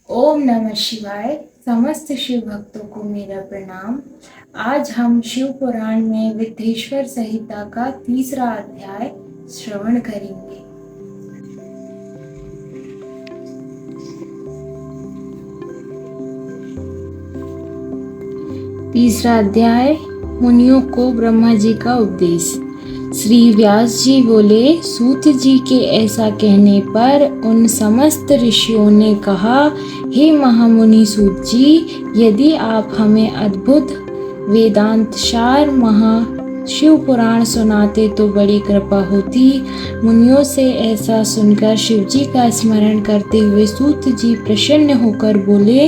ओम नमः शिवाय। समस्त शिव भक्तों को मेरा प्रणाम। आज हम शिव पुराण में विद्येश्वर संहिता का 3रा अध्याय श्रवण करेंगे। तीसरा अध्याय, मुनियों को ब्रह्मा जी का उपदेश। श्री व्यास जी बोले, सूत जी के ऐसा कहने पर उन समस्त ऋषियों ने कहा, हे महामुनि सूत जी, यदि आप हमें अद्भुत वेदांतसार शिव पुराण सुनाते तो बड़ी कृपा होती। मुनियों से ऐसा सुनकर शिव जी का स्मरण करते हुए सूत जी प्रसन्न होकर बोले,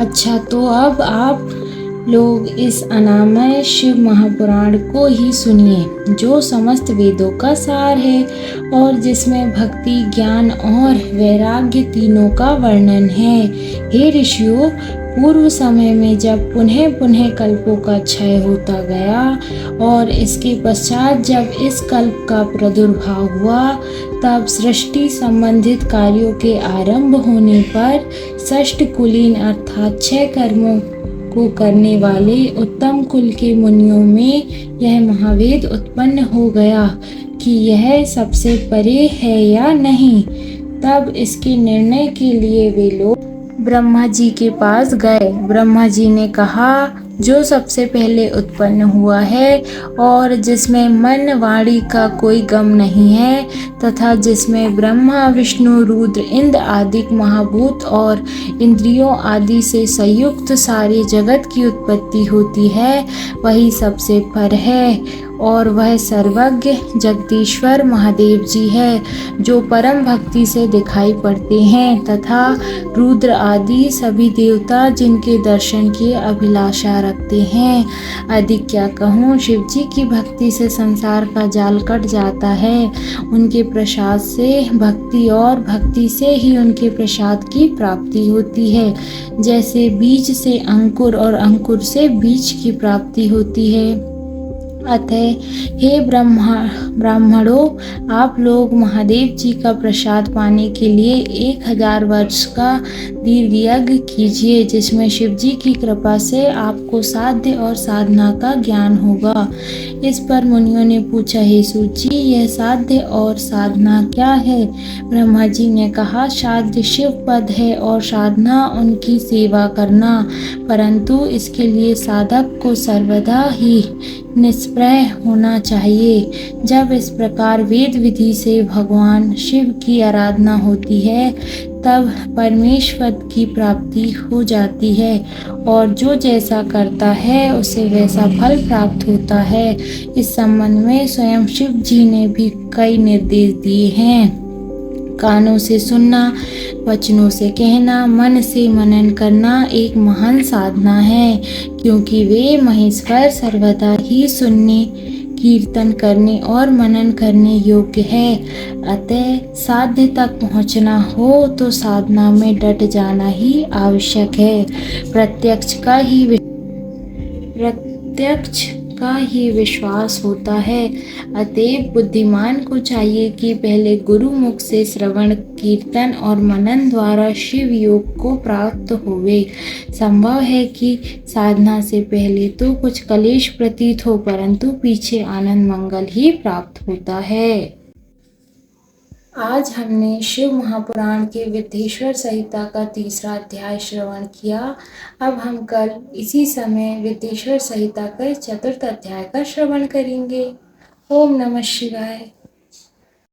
अच्छा, तो अब आप लोग इस अनामय शिव महापुराण को ही सुनिए, जो समस्त वेदों का सार है और जिसमें भक्ति, ज्ञान और वैराग्य तीनों का वर्णन है। हे ऋषियों, पूर्व समय में जब पुनः पुनः कल्पों का क्षय होता गया और इसके पश्चात जब इस कल्प का प्रादुर्भाव हुआ, तब सृष्टि संबंधित कार्यों के आरंभ होने पर षष्ठ कुलीन अर्थात 6 कर्मों को करने वाले उत्तम कुल के मुनियों में यह महावेद उत्पन्न हो गया कि यह सबसे परे है या नहीं। तब इसके निर्णय के लिए वे लोग ब्रह्मा जी के पास गए। ब्रह्मा जी ने कहा, जो सबसे पहले उत्पन्न हुआ है और जिसमें मन वाणी का कोई गम नहीं है तथा जिसमें ब्रह्मा, विष्णु, रुद्र, इंद्र आदि महाभूत और इंद्रियों आदि से संयुक्त सारे जगत की उत्पत्ति होती है, वही सबसे पर है और वह सर्वज्ञ जगदीश्वर महादेव जी है, जो परम भक्ति से दिखाई पड़ते हैं, तथा रुद्र आदि सभी देवता जिनके दर्शन की अभिलाषा रखते हैं। अधिक क्या कहूँ, शिव जी की भक्ति से संसार का जाल कट जाता है। उनके प्रसाद से भक्ति और भक्ति से ही उनके प्रसाद की प्राप्ति होती है। जैसे बीज से अंकुर और अंकुर से बीज की प्राप्ति होती है। अतः हे ब्राह्मणों, आप लोग महादेव जी का प्रसाद पाने के लिए 1000 वर्ष का दीर्घ यज्ञ कीजिए, जिसमें शिव जी की कृपा से आपको साध्य और साधना का ज्ञान होगा। इस पर मुनियों ने पूछा, हे सूत जी, यह साध्य और साधना क्या है? ब्रह्मा जी ने कहा, साध्य शिव पद है और साधना उनकी सेवा करना, परंतु इसके लिए साधक को सर्वदा ही निष्प्रह होना चाहिए। जब इस प्रकार वेद विधि से भगवान शिव की आराधना होती है, तब परमेश्वर की प्राप्ति हो जाती है और जो जैसा करता है उसे वैसा फल प्राप्त होता है। इस संबंध में स्वयं शिव जी ने भी कई निर्देश दिए हैं। कानों से सुनना, वचनों से कहना, मन से मनन करना एक महान साधना है, क्योंकि वे महेश्वर सर्वदा ही सुनने, कीर्तन करने और मनन करने योग्य है। अतः साध्य तक पहुँचना हो तो साधना में डट जाना ही आवश्यक है। प्रत्यक्ष का ही विश्वास होता है। अतएव बुद्धिमान को चाहिए कि पहले गुरु मुख से श्रवण, कीर्तन और मनन द्वारा शिव योग को प्राप्त होवे। संभव है कि साधना से पहले तो कुछ कलेश प्रतीत हो, परंतु पीछे आनंद मंगल ही प्राप्त होता है। आज हमने शिव महापुराण के विद्येश्वर संहिता का 3रा अध्याय श्रवण किया। अब हम कल इसी समय विद्येश्वर संहिता के 4th अध्याय का श्रवण करेंगे। ओम नमः शिवाय।